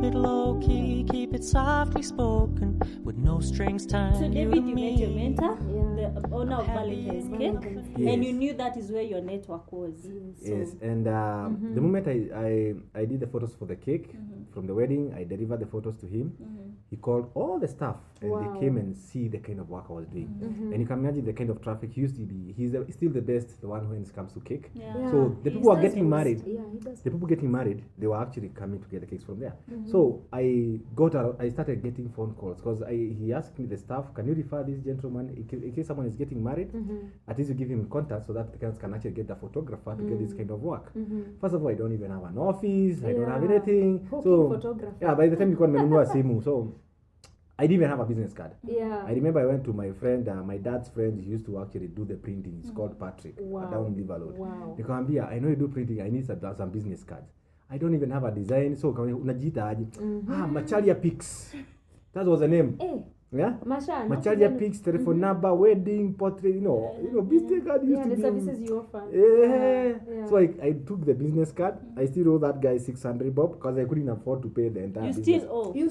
it low key, keep it softly spoken, with no strings tied. So David, you met your mentor, the owner of Valentine's Cake, Yes. and you knew that is where your network was. Yes, and the moment I did the photos for the cake from the wedding, I delivered the photos to him. He called all the staff, and they came and see the kind of work I was doing. And you can imagine the kind of traffic he used to be. He's still the best, the one when it comes to cake. So the people are getting married. The people getting married, they were actually coming to get the cakes from there. So I started getting phone calls because he asked me, the staff, can you refer this gentleman in case someone is getting married? At least you give him contact so that the clients can actually get the photographer to get this kind of work. First of all, I don't even have an office. I don't have anything. So by the time you call me, so I didn't even have a business card. I remember I went to my friend, my dad's friend. He used to actually do the printing. He's called Patrick, down Liver Road. Nikamwambia, I know you do printing. I need some business cards. I don't even have a design. So unajiita aje? Macharia Pics. That was the name. Yeah, Macharia Pics, telephone number, wedding, portrait, business card used to the be. services you offer. So I took the business card. I still owe that guy 600 bob because I couldn't afford to pay the entire You business. still owe? You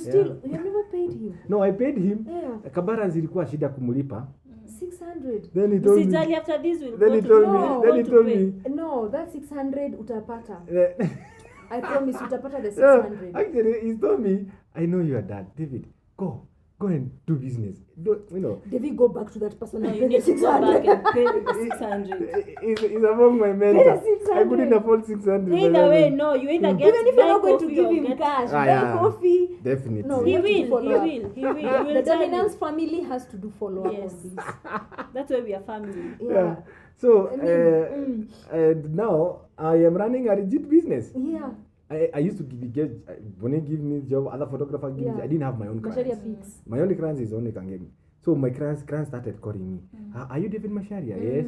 never paid him? No, I paid him. Kabaranz ilikuwa shida kumulipa. 600. Then he told me. After this we'll Then he told me. No, that 600 utapata. I promise utapata the 600. Actually, he told me, I know you are dad, David. Go and do business. David, go back to that person No, and you pay need the to go back 600. and pay the 600. He's among my mentors. 600. I couldn't afford 600. Either way, no, you either get Even if you're not going to coffee give or him get cash, Ah, buy yeah. coffee. Definitely. No, He you have to will. follow up. He will The tell dominance you. family has to do follow up Yes. on this. That's why we are family. Yeah. So and now I am running a legit business. Yeah. I used to get when they give me job, other photographer give me. I didn't have my own Macharia clients. Pics. My only clients is only Kangemi. So my clients started calling me. Are you David Macharia? Yes.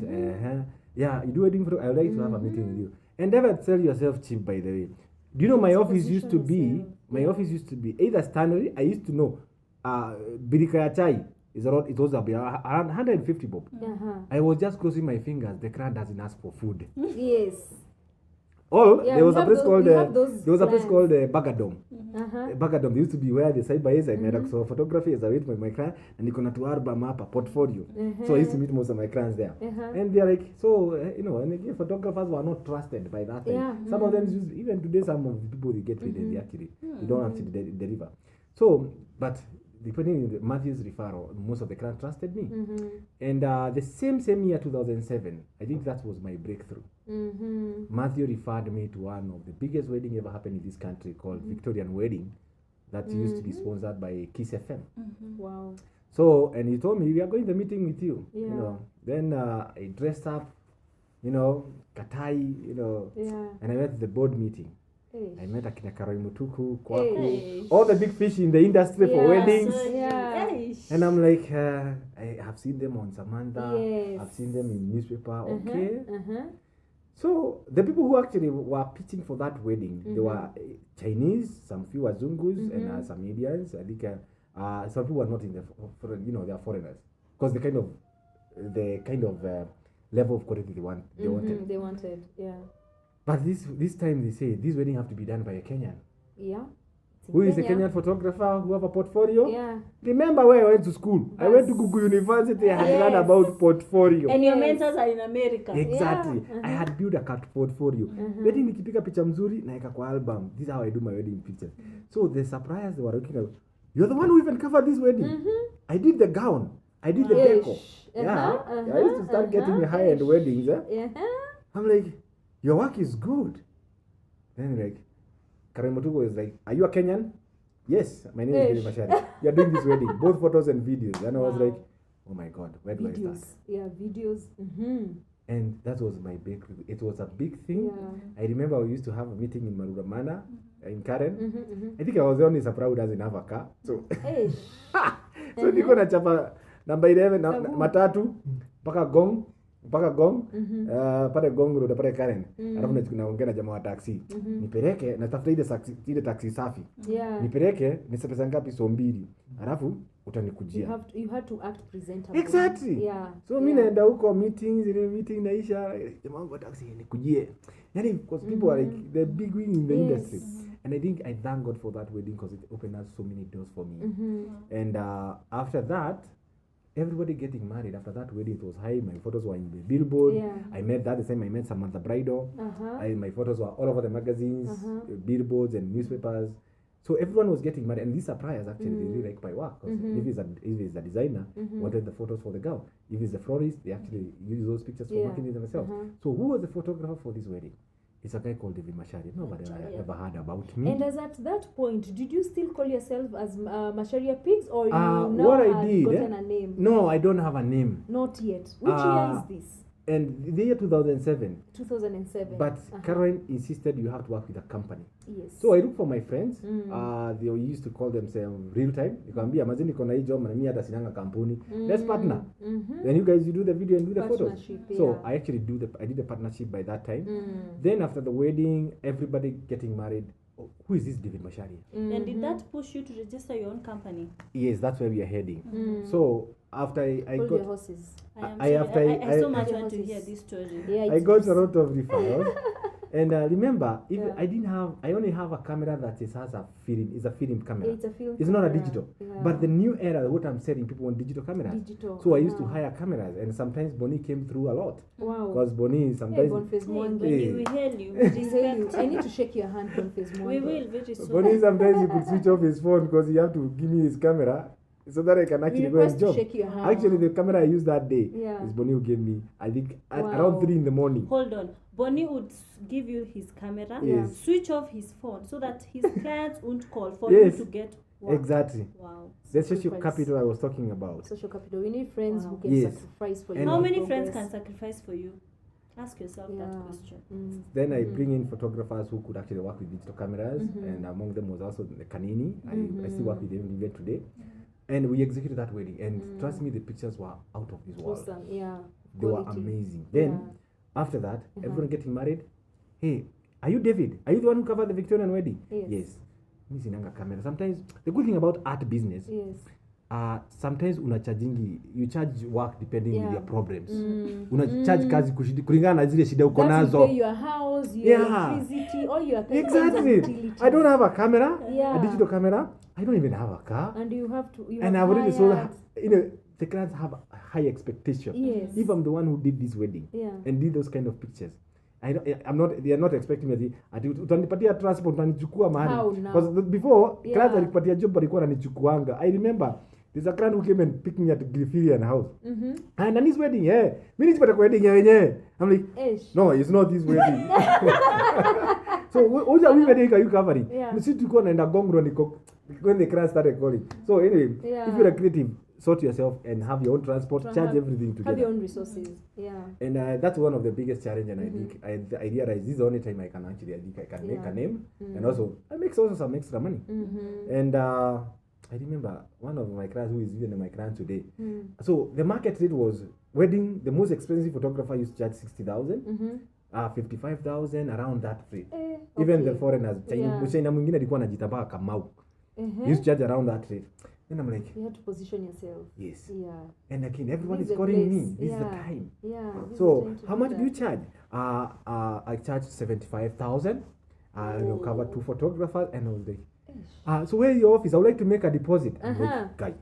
Yeah. You do wedding photo. I would like to have a meeting with you. And never sell yourself cheap, by the way. Do you know my office used to be? My office used to be either Stanley. I used to know. Birika Chai is around. It was around 150 bob. I was just crossing my fingers. The client doesn't ask for food. Yes. There was a place called Bagadom. Bagadom. They used to be where the side by side. I saw photography as I wait for my client, and you can to album up a portfolio. So I used to meet most of my clients there, and they're like, and again, photographers were not trusted by that time. Some of them even today, some of the people they get paid, they actually they don't actually deliver. So, but depending on Matthew's referral, most of the clients trusted me. And the same year, 2007, I think that was my breakthrough. Matthew referred me to one of the biggest wedding ever happened in this country called Victorian Wedding that used to be sponsored by Kiss FM. Wow. So, and he told me, we are going to the meeting with you. Then I dressed up, katai, and I went to the board meeting. I met Akina Mutuku, Kwaku, all the big fish in the industry for weddings. And I'm like, I have seen them on Samantha, I've seen them in newspaper, So the people who actually were pitching for that wedding, they were Chinese, some few Wazungus, and some Indians. I think some people were not in they are foreigners because the kind of level of quality they wanted. They wanted, But this time they say this wedding have to be done by a Kenyan. Yeah. Who is a Kenyan photographer who have a portfolio? Yeah. Remember where I went to school? I went to Google University. I had learned about portfolio. And your mentors are in America. Exactly. I had built a portfolio. Wedding nikipika picha mzuri naeka kwa album. This is how I do my wedding pictures. So the suppliers they were looking at, you're the one who even covered this wedding. I did the gown. I did the decor. I used to start getting high-end weddings. I'm like, your work is good. Then like, Karamotugo is like, are you a Kenyan? Yes, my name is David Macharia. You're doing this wedding, both photos and videos. And I was like, oh my God, where do I start? Yeah, videos. And that was my big, it was a big thing. I remember we used to have a meeting in Marura Mana, in Karen. I think I was the only supplier who doesn't have a car. So, so niko na chapa number 11, matatu, mpaka gong, pale gong road pale Karen. Alafu naongea na jamaa wa taxi. Nipeleke natafuta ile taxi safi. Nipeleke ni pesa ngapi? So 2. Alafu utanikujia. You had to act presentable. Exactly. So mimi naenda huko meeting naisha jamaa wa taxi nikujie. Yani because people are like the big wing in the industry. And I think I thank God for that wedding because it opened up so many doors for me. Mm-hmm. And after that, everybody getting married. After that wedding, it was high. My photos were in the billboard. Yeah. I met that the same. I met Samantha Bridal. My photos were all over the magazines, billboards, and newspapers. So everyone was getting married, and these suppliers actually they really like my work. If it's a designer, wanted the photos for the girl. If it's a florist, they actually use those pictures for working with themselves. So who was the photographer for this wedding? It's a guy called David Macharia. Nobody ever heard about me. And as at that point, did you still call yourself as Macharia Pigs, or you now what I had did, gotten a name? No, I don't have a name. Not yet. Which year is this? And the year 2007. 2007. But Caroline insisted you have to work with a company. Yes. So I look for my friends. They used to call themselves real time. Nikamwambia mazini kona hii job na mimi hata sinanga kampuni. Let's partner. Then you guys you do the video and do the photos. So I actually did the partnership by that time. Then after the wedding, everybody getting married. Who is this David Macharia? And did that push you to register your own company? Yes, that's where we are heading. So after I Hold got your horses. I so much want to hear this story. Yeah, I got a lot of referrals. And remember, if I only have a camera that has a film. It's a film camera. It's a film. It's not a camera. digital. Yeah. But the new era, what I'm saying, people want digital cameras. Digital. So I used to hire cameras, and sometimes Bonnie came through a lot. Wow. Because Bonnie sometimes. Bonnie, we hail you. Respect. I need to shake your hand, Boniface. We will very soon. Bonnie sometimes you could switch off his phone because he have to give me his camera so that I can actually go and job. Shake your hand. Actually, the camera I used that day Yeah. is Bonnie who gave me. I think at around 3 in the morning. Hold on. Bonnie would give you his camera, Yes. switch off his phone so that his clients won't call for you to get work. Exactly. Wow. The social capital I was talking about. Social capital. We need friends who can Yes. sacrifice for you. And how many progress. friends can sacrifice for you? Ask yourself that question. Then I bring in photographers who could actually work with digital cameras, and among them was also the Kanini. I still work with them even today. And we executed that wedding, and trust me, the pictures were out of this world. Awesome. Yeah. They were Quality. amazing. Then after that, everyone getting married. Hey, are you David? Are you the one who covered the Victorian wedding? Yes. Mimi sinanga camera. Sometimes the good thing about art business, sometimes you charge work depending with your problems. Charge kazi kulingana na zile shida uko nazo. That will pay your house, your electricity, all your Exactly. I don't have a camera, a digital camera. I don't even have a car. And you have to. And I've already sold. The clients have a high expectation. Yes. If I'm the one who did this wedding and did those kind of pictures, they are not expecting me ati utanipatia transport utanichukua mahali. Because before clients alikupatia job alikuwa ananichukuanga. I remember there's a client who came and picked me at Griffirian house. And on his wedding, mimi nipata kwa wedding yenyewe. I'm like, no, it's not this wedding. So which wedding are you covering? Mimi tulikuwa naenda Gongro when the client started calling. So anyway, if you're a creative, sort yourself and have your own transport, charge everything together. Have your own resources. And that's one of the biggest challenge, and I think I realize this is the only time I can make a name, and also I make also some extra money. And I remember one of my clients who is even my client today. So the market rate was wedding. The most expensive photographer used to charge 60,000. 55,000 around that rate. Even the foreigners, China mwingine alikuwa anajitambaa Kamau. He used to charge around that rate. Then I'm like, you have to position yourself. Yes. Yeah. And again, everyone is calling me. This is the time. Yeah. So how much do you charge? I charge 75,000. I'll cover 2 photographers, and I was like, so where is your office? I would like to make a deposit. I'm like, guy.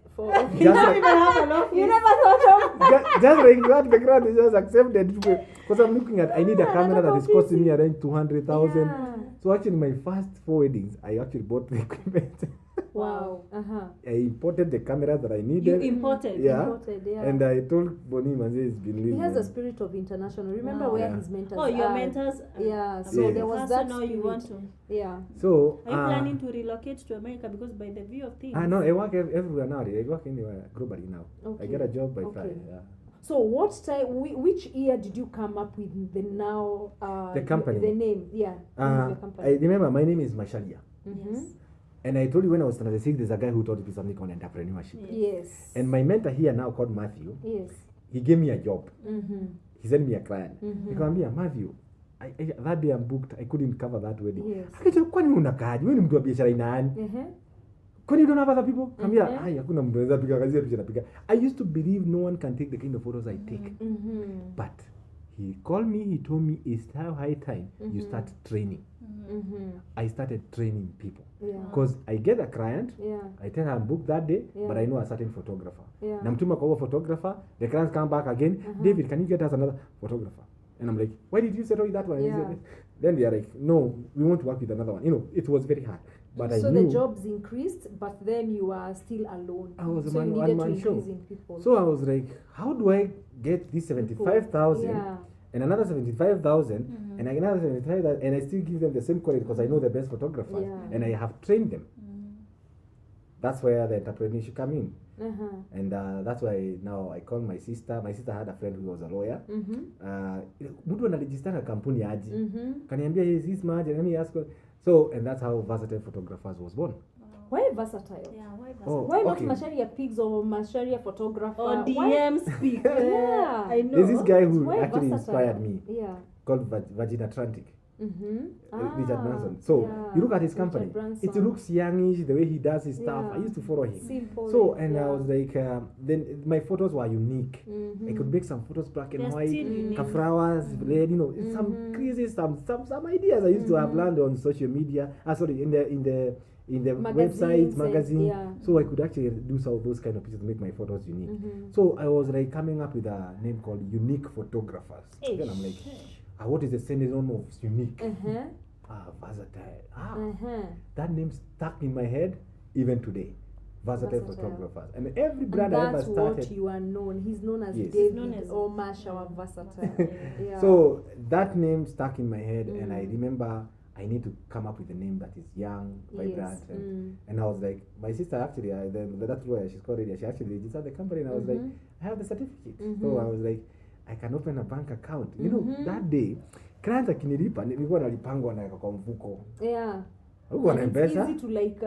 You don't even have an office. You never thought of. Just like that, the grant is just accepted. Because I'm looking at, I need a camera that is costing me around 200,000. So actually, my first 4 weddings, I actually bought the equipment. Wow. I imported the camera that I needed. You imported? Yeah. And I told Bonnie Manze it's been living. He has a spirit of international. Remember where his mentors are? Your mentors? Yeah. So there was that now you want to. Yeah. So are you planning to relocate to America? Because by the view of things. No, I work everywhere now. I work anywhere globally now. Okay. I get a job by Friday. Yeah. So what time? Which year did you come up with the now? The company. The name. Yeah. The company. I remember my name is Macharia. Yes. And I told you when I was standard 6, there's a guy who taught me something called entrepreneurship. Yes. And my mentor here now called Matthew. Yes. He gave me a job. He sent me a client. Nikamwambia Matthew, that day I'm booked. I couldn't cover that wedding. Yes. Akasema kwani unakaje? Wewe ni mtu wa biashara ina nani? Kwani you don't have other people? Kambia, hakuna mtu anaweza piga kazi picha napiga. I used to believe no one can take the kind of photos I take. But he called me, he told me it's now high time you start training. I started training people. Yeah. Because I get a client, Yeah. I tell her book that day, Yeah. but I know a certain photographer. Yeah. Namtuma kwa photographer, the clients come back again, David, can you get us another photographer? And I'm like, why did you settle that one? Yeah. Then they are like, no, we want to work with another one. You know, it was very hard. But I So knew the jobs increased, but then you are still alone. I was a so you one needed to man show. increase in people. So I was like, how do I get this 75,000 Yeah. and another 75,000 and another 75,000 and I still give them the same quality because I know the best photographers Yeah. and I have trained them. That's where the entrepreneurship come in. And that's why now I call my sister. My sister had a friend who was a lawyer. Mtu analijistanga kampuni aje. Kaniambia his margin, let me ask her. So, and that's how Versatile Photographers was born. Why versatile? Yeah, why Oh, Why not okay. Macharia Pigs or Macharia Photographer? or Why? DM speak? Yeah. I know. There's this guy who Why actually versatile? inspired me Yeah. called Virgin Atlantic. Richard Ah, Branson. So yeah. you look at his Richard company. Branson. It looks youngish the way he does his stuff. Yeah. I used to follow him. Simple. So and I yeah. was like, then my photos were unique. I could make some photos black and They're white, still unique. flowers, red, you know, some crazy some ideas I used to have learned on social media. Sorry, in the Magazines websites, and- magazine. yeah. So I could actually do some of those kind of pieces to make my photos unique. So I was like coming up with a name called Unique Photographers. Then I'm like, what is the synonym of unique? Versatile. That name stuck in my head even today. Versatile Versatile. Photographers. And every And brand I ever that's what started. you are known. He's known as Yes. David Known as- or Masha or Versatile. Yeah. So that name stuck in my head, and I remember I need to come up with a name that is young, vibrant, Yes. and I was like, my sister actually, that's where she's called it. She actually registered the company, and I was like, I have the certificate. So I was like, I can open a bank account. You know, that day, clients akinilipa nilikuwa nalipangwa na kwa mfuko. Yeah. Huko na And it's M-Pesa. easy to like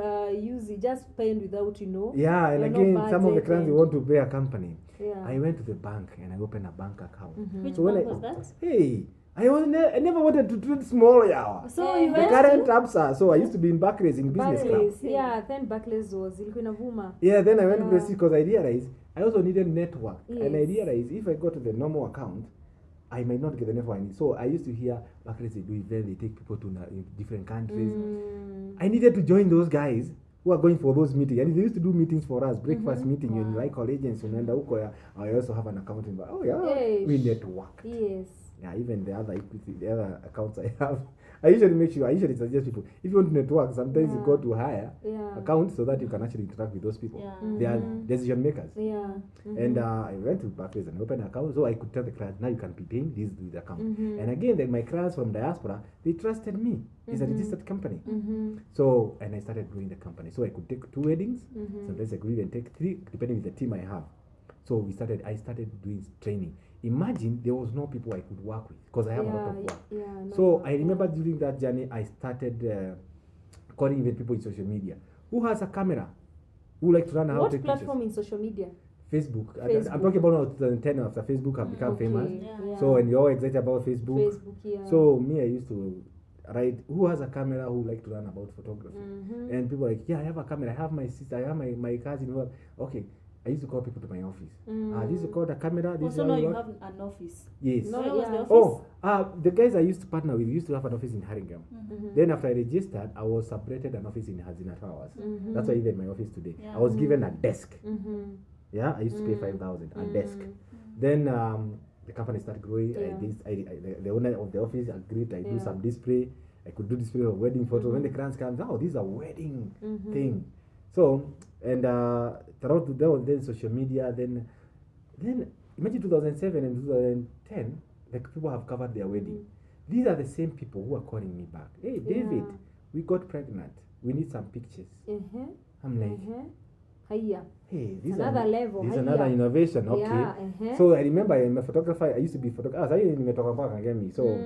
use it, just paying without Yeah, and you're again, no some of the budget clients they and- want to pay a company. Yeah. I went to the bank and I opened a bank account. Which So when bank I- was that? Hey, I never wanted to trade small, yeah. So Eh, you The went current ABSA, so I used to be in Barclays in business club. Barclays, yeah, then Barclays was ilikuwa inavuma. Yeah, then I went to the Yeah. city because I realized I also needed network. And I Yes. realized if I go to the normal account, I might not get the network I need. So I used to hear Barclays, they do events, they take people to different countries. I needed to join those guys who are going for those meetings. And they used to do meetings for us, breakfast meeting, and like all agents, unaenda huko, I also have an account in oh yeah, Yes. we network. Yes. Yeah, even the other equity, the other accounts I have, I usually suggest people, if you want to network, sometimes you Yeah. go to hire Yeah. accounts so that you can actually interact with those people. Yeah. They are decision makers. Yeah. And I went to Barclays and opened an account so I could tell the client, now you can be paying this with the account. And again, then my clients from diaspora, they trusted me. It's a registered company. So, and I started doing the company. So I could take 2 weddings. Sometimes I could even take 3, depending with the team I have. So I started doing training. Imagine there was no people I could work with because I have a lot of work. Yeah, So I remember during that journey, I started calling even people in social media. Who has a camera? Who like to run how to What take platform in social media? Facebook. I'm Facebook. talking about now 2010 after Facebook have become famous. Yeah. So and you're all excited about Facebook. Facebook, yeah. So me, I used to write who has a camera who like to learn about photography. And people are like, yeah, I have a camera. I have my sister. I have my cousin. Who have, okay. I used to call people to my office. This is called a camera. This Also is now how you work. have an office. Yes. No, Where was yeah. the office? The guys I used to partner with used to have an office in Haringham. Then after I registered, I was separated an office in Hazina Towers. That's why even my office today. Yeah. I was given a desk. Yeah, I used to pay 5,000 a desk. Then the company started growing. Yeah. The owner of the office agreed. I do some display. I could do display of wedding photos. When the clients come, oh, this is a wedding thing. So and throughout there was then social media. Then imagine 2007 and 2010, like people have covered their wedding. These are the same people who are calling me back. Hey, David, we got pregnant. We need some pictures. I'm like, Hiya. hey, this Another level, This is hiya. another innovation. Okay. Yeah, So I remember I'm a photographer. I used to be photographer. I nimetoka mpaka Kangemi. So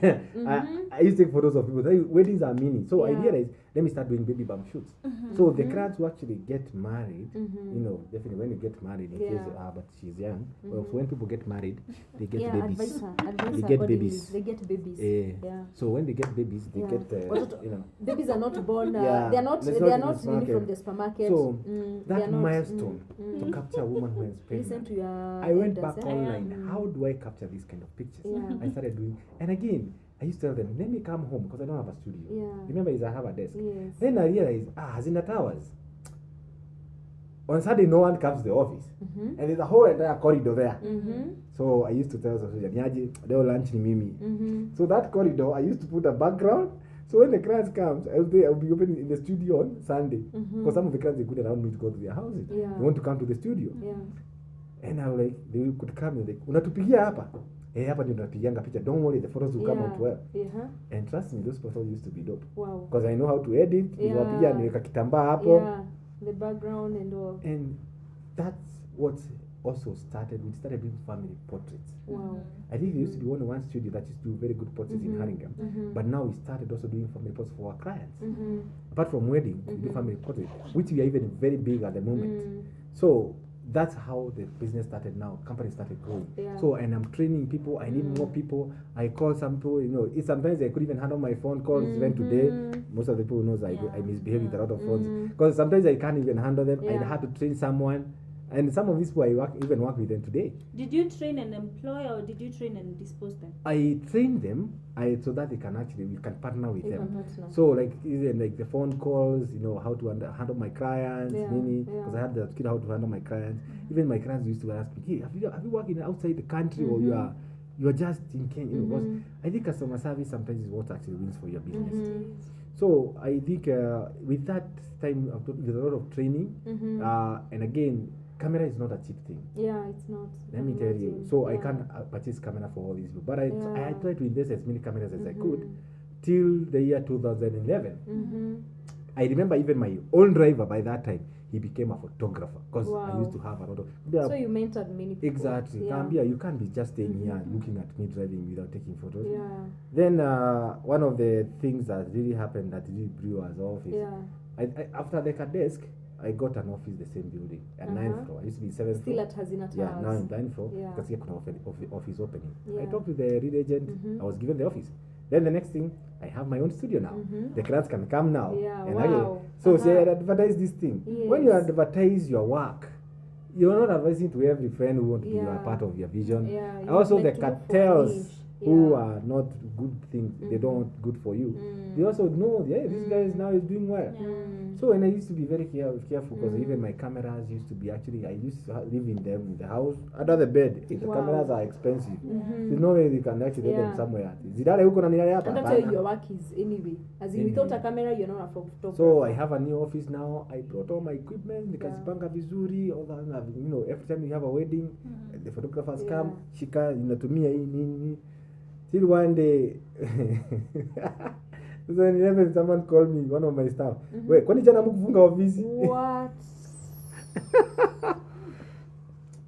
I used to take photos of people. Weddings are mini. So I Yeah. realized, let me start doing baby bump shoots. So the clients who actually get married, you know, definitely when you get married, in case, Yeah. but she's young. Well, so when people get married, they get Yeah, babies. advise her They get accordingly. babies. They get babies. Yeah. So when they get babies, they Yeah. get, Watoto- you know. Babies are not born. Yeah, They are not. that's They are not in not the really supermarket. from the supermarket. So they are that not- milestone to capture a woman who is Listen pregnant. to your. I went elders, back eh? online. How do I capture these kind of pictures? Yeah. I started doing, and again, I used to tell them, let me come home because I don't have a studio. Yeah. Remember, I have a desk. Yes. Then I realized, Hazina Towers. On Saturday, no one comes to the office. And there's a whole entire corridor there. So I used to tell Nyaji, they'll lunch in Mimi. So that corridor, I used to put a background. So when the clients comes, I'll be opening in the studio on Sunday. Because some of the clients, they couldn't allow me to go to their houses. Yeah. They want to come to the studio. Yeah. And I was like, they could come and like, unatupigia hapa. Hapa ndio tunapigianga picha. Don't worry, the photos will come out well. And trust me, those photos used to be dope. Wow. Because I know how to edit. Niwapigia niweka kitambaa hapo. Yeah. The background and all. And that's what also started. We started doing family portraits. Wow. I think there used to be one studio that used to do very good portraits in Haringham. But now we started also doing family portraits for our clients. Apart from wedding, we do family portraits, which we are even very big at the moment. So that's how the business started now. Company started growing. Yeah. So, and I'm training people. I need more people. I call some people, sometimes I could even handle my phone calls even today. Most of the people knows I misbehave with a lot of phones. Because sometimes I can't even handle them. I had to train someone. And some of these people I even work with them today. Did you train and employ or did you train and dispose them? I train them so that we can partner with them. So like even like the phone calls, how to handle my clients, because I had the skill how to handle my clients. Even my clients used to ask me, hey, have you worked outside the country or you are just in Kenya? Because I think customer service sometimes is what actually wins for your business. So I think with that time, with a lot of training, and again, camera is not a cheap thing. Yeah, it's not. Let me tell you. So I can't purchase camera for all these people. But I tried to invest as many cameras as I could till the year 2011. I remember even my own driver by that time, he became a photographer because I used to have a lot of... So you mentored many people. Exactly. Yeah. You can't be just staying here looking at me driving without taking photos. Yeah. Then one of the things that really happened that really blew us off is after the desk, I got an office the same building at 9th floor. I used to be 7th Still floor. at Hazina Towers. Yeah, now in 9th floor. Yeah. Because here could office opening. Yeah. I talked to the real agent. I was given the office. Then the next thing, I have my own studio now. The clients can come now. Yeah, And wow. So say I advertise this thing. Yes. When you advertise your work, you're not advertising to every friend who want to be a part of your vision. Yeah, And also the like to look for cartels niche. who are not good things, they don't want good for you. They also know, this guy is now is doing well. So and I used to be very careful because even my cameras used to be I used to live in them in the house under the bed. The cameras are expensive. There's no way you can actually get them somewhere. And that's how your work is anyway. As in without a camera, you're not a photographer. So I have a new office now. I brought all my equipment, nikazipanga vizuri, all that. Every time you have a wedding, the photographers come, shika, inatumia hii nini. Till one day, 2011, someone called me, one of my staff. Wait, kwani jana mkufunga ofisi? What?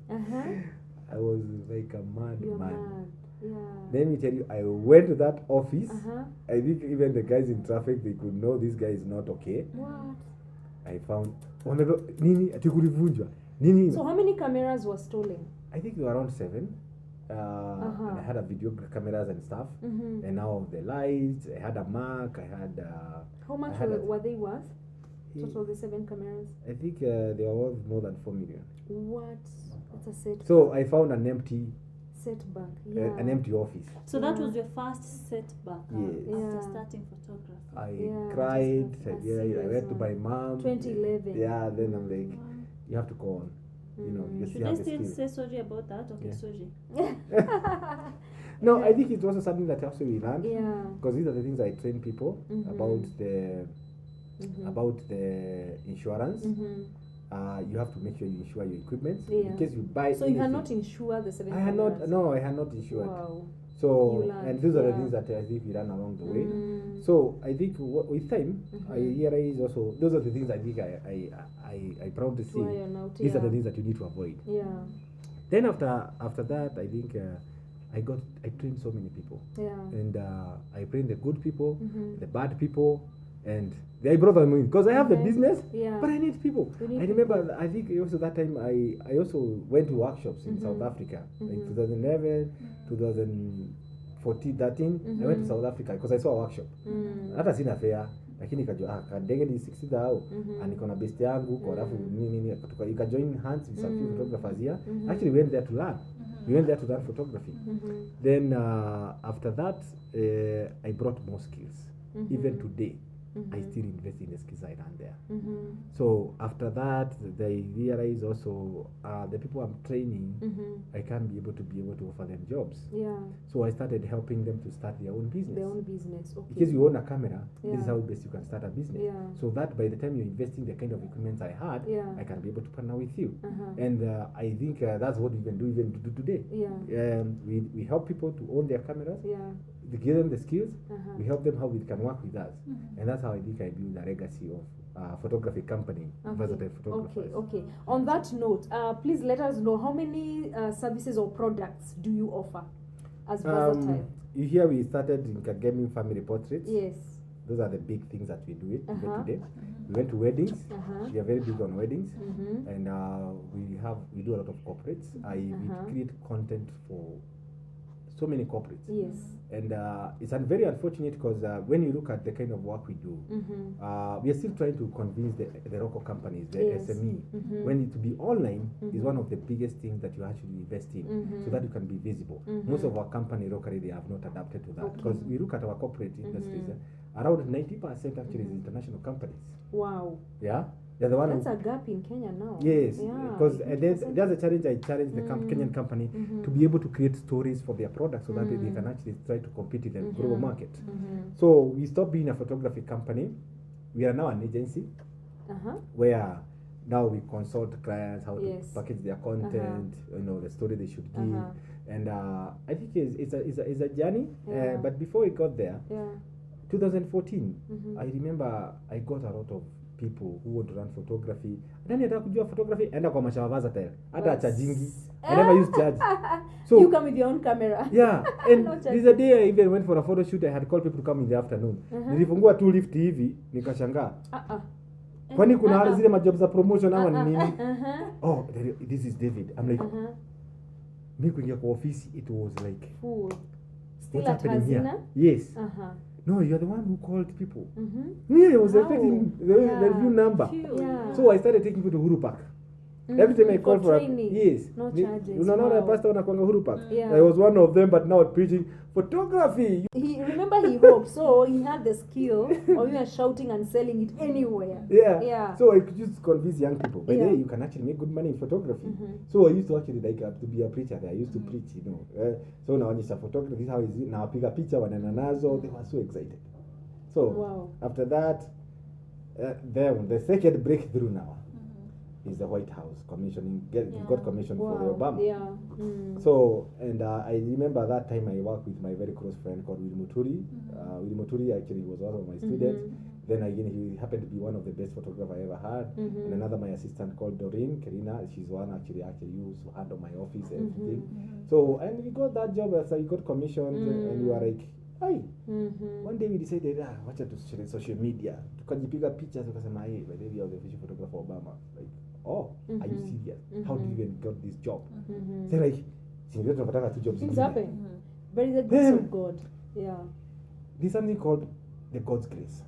I was like a mad You're man. mad. Yeah. Let me tell you, I went to that office. I think even the guys in traffic, they could know this guy is not okay. What? I found, nini, atikulivunjwa. Nini? So how many cameras were stolen? I think there were around 7. And I had a video cameras and stuff. And now the lights, I had a Mac, I had... How much were they worth? Total the 7 cameras? I think they were worth more than 4 million. What? That's a setback. So I found an empty... Setback, an empty office. So that was your first setback after Yeah. starting photography. I cried. I went to my mom. 2011. Yeah, then I'm like, you have to go on. Should I still say sorry about that? Okay, sorry. No, I think it's also something that also we learned. Yeah. Because these are the things I train people about the insurance. You have to make sure you insure your equipment in case you buy. So you had not insured the 7 cameras? I had not insured. Wow. So and these are the things that I think we learn along the way. So I think with time I realize also those are the things I think I proud to say. These are the things that you need to avoid. Yeah. Then after that I think I trained so many people. Yeah. And I trained the good people, the bad people, and I brought them in because I have the business, but I need people. I remember, I think also that time I also went to workshops in South Africa, like 2011, 2014, 13. I went to South Africa because I saw a workshop. Hata sina fare, lakini nikajua kadege ni 60,000 and niko na best yangu kwa alafu nini ikajoin hands with some few photographers here. Actually went there to learn. We went there to learn photography. Then after that, I brought more skills. Even today, I still invest in the skills I learned there. So after that, they realize also the people I'm training, I can't be able to offer them jobs. Yeah. So I started helping them to start their own business. Their own business. Okay. Because you own a camera, this is Yeah. how best you can start a business. Yeah. So that by the time you're investing the kind of equipment I had, Yeah. I can be able to partner with you. Uh-huh. And I think that's what we can do even today. Yeah. We help people to own their cameras. Yeah. We give them the skills. Uh-huh. We help them how it can work with us. And that's how I think I build a legacy of photography company, Versatile Photographers. Okay. On that note, please let us know how many services or products do you offer as Versatile? Here we started in Kangemi family portraits. Yes. Those are the big things that we do it Uh-huh. today. We went to weddings. Uh-huh. We are very big on weddings, Mhm. and we do a lot of corporates. We create content for so many corporates. Yes. And it's very unfortunate because when you look at the kind of work we do, we are still trying to convince the local companies, the Yes. SME, when it to be online is one of the biggest things that you actually invest in, so that you can be visible. Most of our company locally, they have not adapted to that because we look at our corporate industries, around 90% actually is international companies. Wow. Yeah. They're the one That's a gap in Kenya now. Yes, Yeah. because there's a challenge. I challenge the Kenyan company to be able to create stories for their products so that they can actually try to compete in the global market. So we stopped being a photography company. We are now an agency where now we consult clients how to package their content, the story they should give, and I think it's a journey. But before we got there, 2014, I remember I got a lot of people who would run photography. Nani ataka kujua photography? Enda kwa Macharia Versatile. Hata chargingi. I never used charge. So you come with your own camera. Yeah, and this a day I even went for a photo shoot. I had called people to come in the afternoon. Nilifungua tu lift hivi nikashangaa. Kwani kuna zile majobs za promotion ama ni nini? Oh, this is David. I'm like me kuingia kwa office, it was like full. Still what's at happening here? Hazina? Yes. No, you're the one who called people. Yeah, I was expecting the review number. Yeah. So I started taking people to Huru Park. Every time I call for training. yes. No charges. Unaona pastor wanakwanga Huru Park. Yeah. I was one of them, but now preaching photography. He hoped, so he had the skill or you are shouting and selling it anywhere. Yeah. So I could just convince young people. By the way, you can actually make good money in photography. So I used to actually to be a preacher there. I used to preach, so now it's a photography. This is how is it now? Piga picha wanaenda nazo. They were so excited. So after that, then the second breakthrough now is the White House commissioning. Got commissioned for the Obama. So and I remember that time I worked with my very close friend called Willy Muturi. Willy Muturi actually was one of my students. Then again, he happened to be one of the best photographers I ever had. And another my assistant called Doreen Karina. She's one actually used to handle my office and everything. So and we got that job as I got commissioned, and we were like, hey. One day we decided, wacha to social media. Tukajipiga picha tukasema, hey, by the way, you're the official photographer of Obama. Like, oh, are you serious? How did you even get this job? So like, two jobs. Things happen. But it's a grace of God. Yeah. There's something called the God's grace.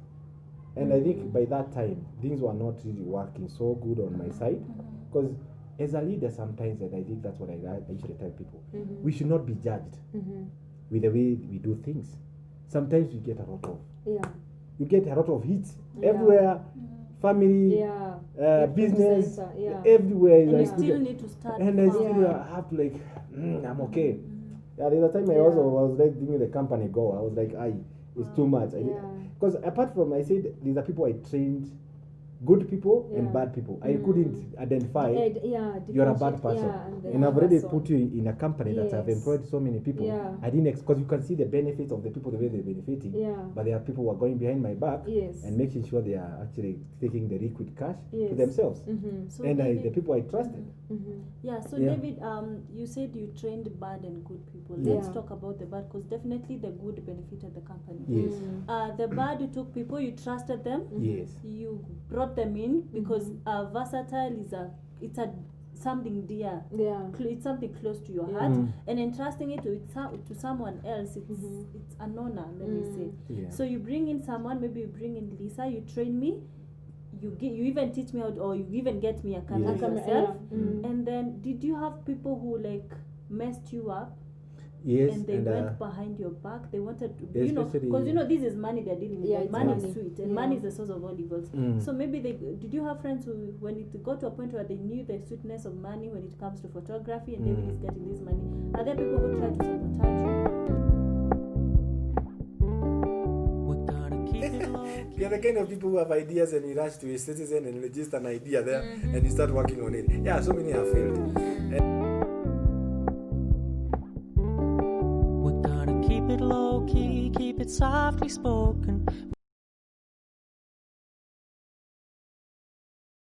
And I think by that time, things were not really working so good on my side. Because as a leader sometimes, and I think that's what I usually tell people, we should not be judged with the way we do things. Sometimes you get a lot of hits everywhere, family, business, everywhere. And you still need to start. And I still have to like, I'm okay. Yeah, the other time I also was like thinking the company go. I was like, it's too much. Because apart from, I said, these are people I trained, good people and bad people. I couldn't identify you're a bad person. And I've already put you in a company that have employed so many people. I didn't, because you can see the benefits of the people, the way they're benefiting. But there are people who are going behind my back and making sure they are actually taking the liquid cash to themselves. So and David, the people I trusted. David, you said you trained bad and good people. Let's talk about the bad, because definitely the good benefited the company. Yes. The bad, you took people, you trusted them. Yes. You brought them in because Versatile is something dear. It's something close to your heart, and entrusting it to someone else, it's an honor, let me say. So you bring in someone, maybe you bring in Lisa, you train me, you even teach me how to, or you even get me a camera yourself. And then did you have people who like messed you up. Yes, and they went behind your back. They wanted to, because this is money they're dealing with. Yeah, money is sweet, and money is the source of all evils. Mm. So maybe did you have friends who, when it got to a point where they knew the sweetness of money when it comes to photography, and David is getting this money? Are there people who try to sabotage you? We're gonna keep it low. You're the kind of people who have ideas and you rush to a citizen and register an idea there and you start working on it. Yeah, so many have failed. We're gonna keep it low key, keep it softly spoken.